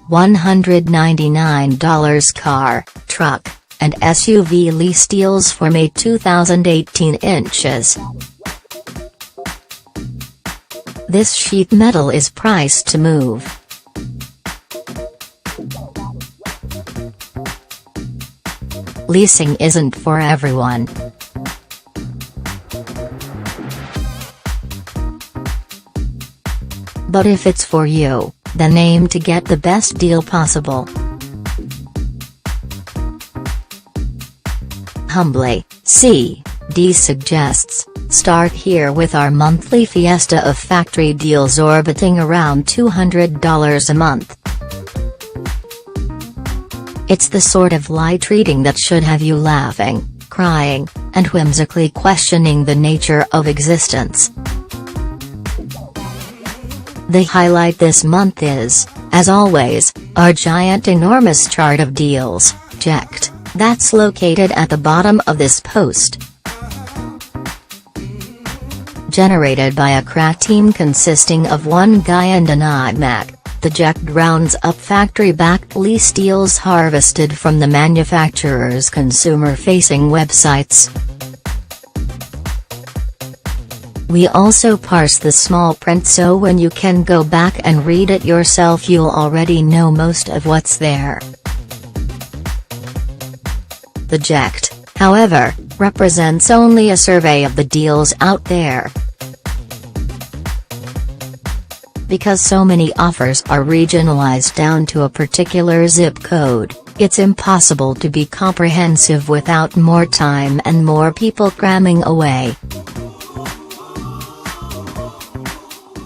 $199 car, truck, and SUV lease deals for May 2018 inches. This sheet metal is priced to move. Leasing isn't for everyone. But if it's for you, then aim to get the best deal possible. Humbly, CD suggests, start here with our monthly fiesta of factory deals orbiting around $200 a month. It's the sort of light reading that should have you laughing, crying, and whimsically questioning the nature of existence. The highlight this month is, as always, our giant enormous chart of deals, checked, that's located at the bottom of this post. Generated by a crack team consisting of one guy and an iMac, the Jacked rounds up factory-backed lease deals harvested from the manufacturer's consumer-facing websites. We also parse the small print so when you can go back and read it yourself you'll already know most of what's there. The Jacked, however, represents only a survey of the deals out there. Because so many offers are regionalized down to a particular zip code, it's impossible to be comprehensive without more time and more people cramming away.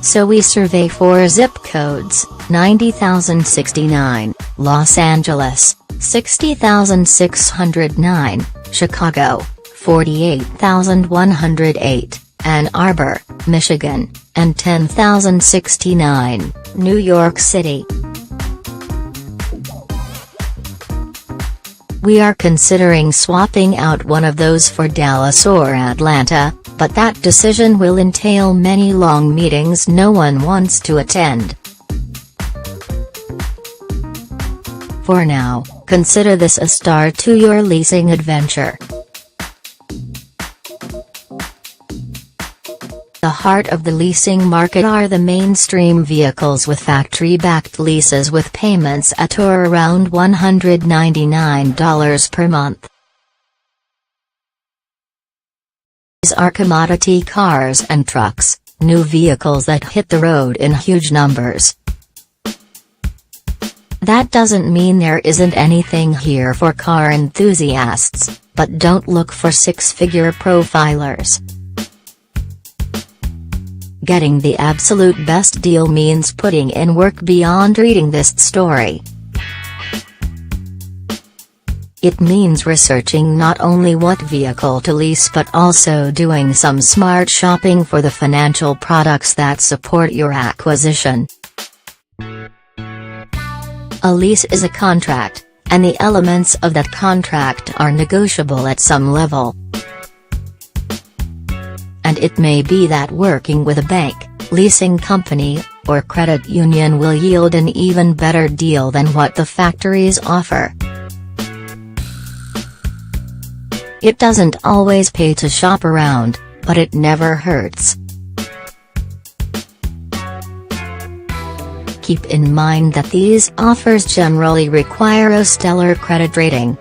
So we survey 4 zip codes: 90,069, Los Angeles, 60,609, Chicago, 48,108, Ann Arbor, Michigan, and 10,069, New York City. We are considering swapping out one of those for Dallas or Atlanta, but that decision will entail many long meetings no one wants to attend. For now, consider this a start to your leasing adventure. The heart of the leasing market are the mainstream vehicles with factory-backed leases with payments at or around $199 per month. These are commodity cars and trucks, new vehicles that hit the road in huge numbers. That doesn't mean there isn't anything here for car enthusiasts, but don't look for six-figure profilers. Getting the absolute best deal means putting in work beyond reading this story. It means researching not only what vehicle to lease but also doing some smart shopping for the financial products that support your acquisition. A lease is a contract, and the elements of that contract are negotiable at some level. And it may be that working with a bank, leasing company, or credit union will yield an even better deal than what the factories offer. It doesn't always pay to shop around, but it never hurts. Keep in mind that these offers generally require a stellar credit rating.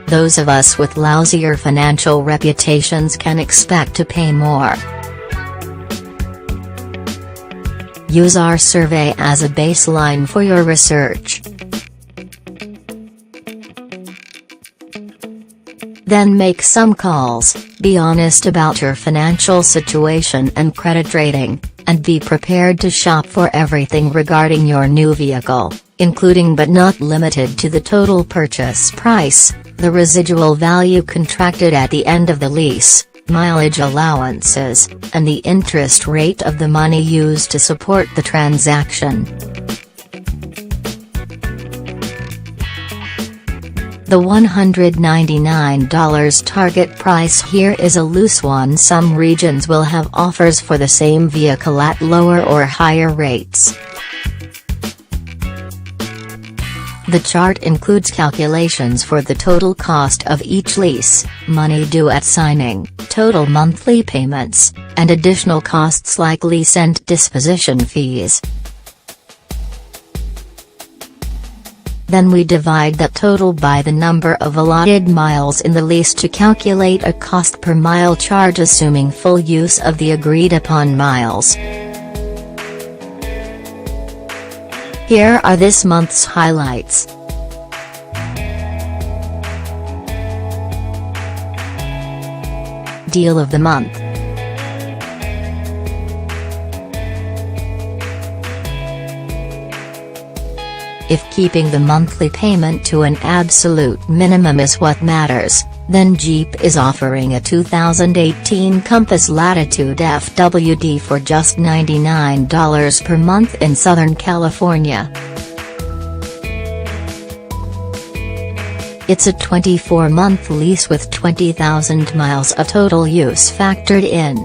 Those of us with lousier financial reputations can expect to pay more. Use our survey as a baseline for your research. Then make some calls, be honest about your financial situation and credit rating, and be prepared to shop for everything regarding your new vehicle, including but not limited to the total purchase price, the residual value contracted at the end of the lease, mileage allowances, and the interest rate of the money used to support the transaction. The $199 target price here is a loose one. Some regions will have offers for the same vehicle at lower or higher rates. The chart includes calculations for the total cost of each lease, money due at signing, total monthly payments, and additional costs like lease and disposition fees. Then we divide that total by the number of allotted miles in the lease to calculate a cost per mile charge assuming full use of the agreed upon miles. Here are this month's highlights. Deal of the month. If keeping the monthly payment to an absolute minimum is what matters, then Jeep is offering a 2018 Compass Latitude FWD for just $99 per month in Southern California. It's a 24-month lease with 20,000 miles of total use factored in.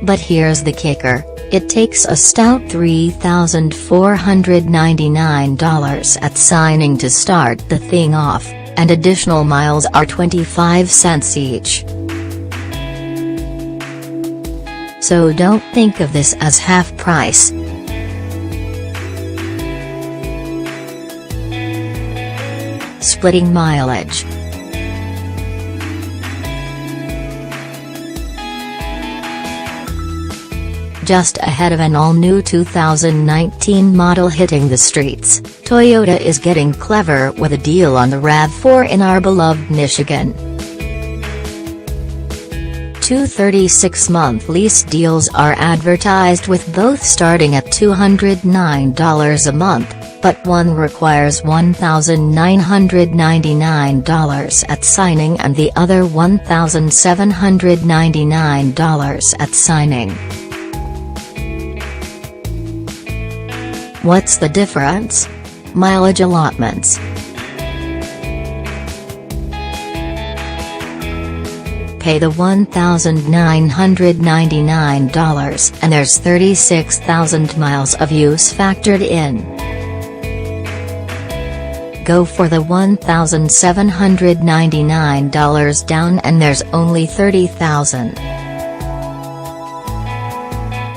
But here's the kicker. It takes a stout $3,499 at signing to start the thing off, and additional miles are 25 cents each. So don't think of this as half price. Splitting mileage. Just ahead of an all-new 2019 model hitting the streets, Toyota is getting clever with a deal on the RAV4 in our beloved Michigan. Two 36-month lease deals are advertised with both starting at $209 a month, but one requires $1,999 at signing and the other $1,799 at signing. What's the difference? Mileage allotments. Pay the $1,999 and there's 36,000 miles of use factored in. Go for the $1,799 down and there's only 30,000.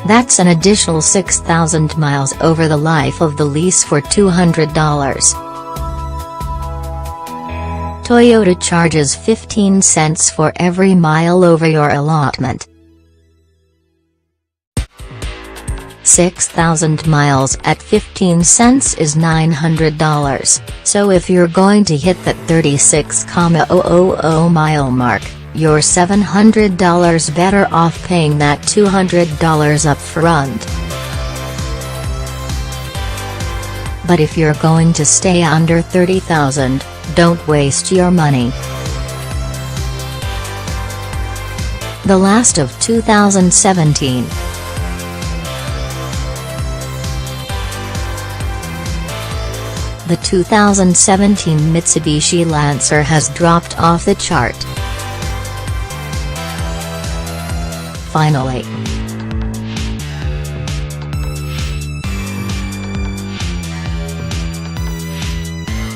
That's an additional 6,000 miles over the life of the lease for $200. Toyota charges 15 cents for every mile over your allotment. 6,000 miles at 15 cents is $900, so if you're going to hit that 36,000 mile mark, you're $700 better off paying that $200 up front. But if you're going to stay under 30,000, don't waste your money. The last of 2017. The 2017 Mitsubishi Lancer has dropped off the chart. Finally.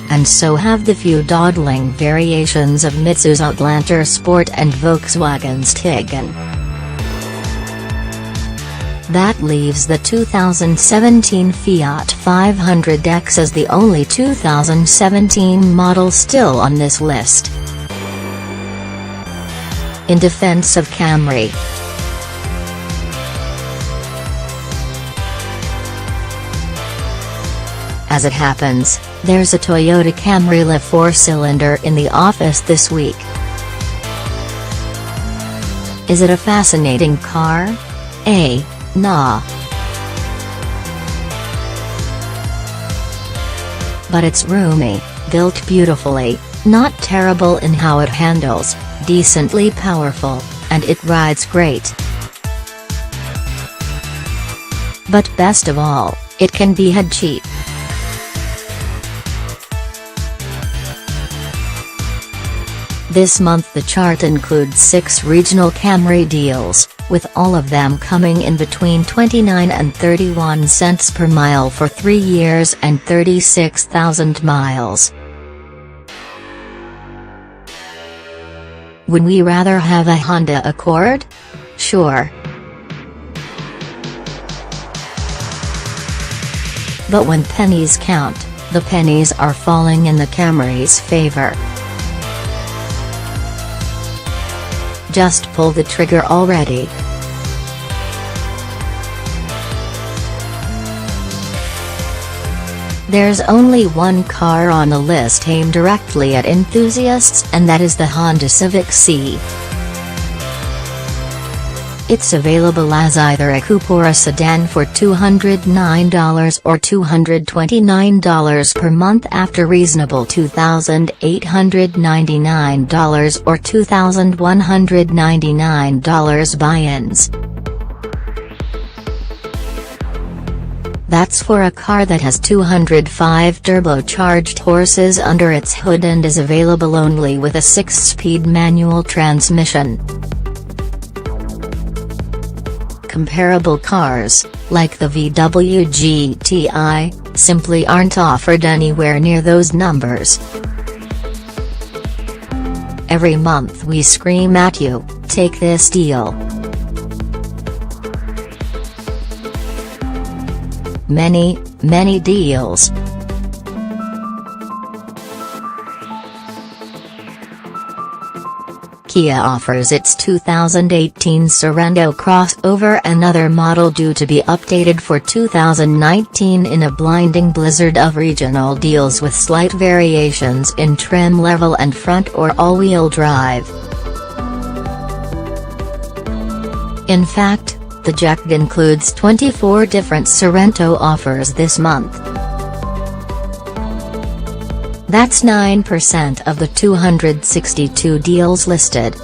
And so have the few dawdling variations of Mitsu's Outlander Sport and Volkswagen's Tiguan. That leaves the 2017 Fiat 500X as the only 2017 model still on this list. In defense of Camry. As it happens, there's a Toyota Camry Le 4-cylinder in the office this week. Is it a fascinating car? Nah. But it's roomy, built beautifully, not terrible in how it handles, decently powerful, and it rides great. But best of all, it can be had cheap. This month the chart includes 6 regional Camry deals, with all of them coming in between 29 and 31 cents per mile for 3 years and 36,000 miles. Would we rather have a Honda Accord? Sure. But when pennies count, the pennies are falling in the Camry's favor. Just pull the trigger already. There's only one car on the list aimed directly at enthusiasts, and that is the Honda Civic C. It's available as either a coupe or a sedan for $209 or $229 per month after reasonable $2,899 or $2,199 buy-ins. That's for a car that has 205 turbocharged horses under its hood and is available only with a 6-speed manual transmission. Comparable cars, like the VW GTI, simply aren't offered anywhere near those numbers. Every month we scream at you, take this deal. Many, many deals. Kia offers its 2018 Sorento crossover, another model due to be updated for 2019 in a blinding blizzard of regional deals with slight variations in trim level and front or all-wheel drive. In fact, the JAC includes 24 different Sorento offers this month. That's 9% of the 262 deals listed.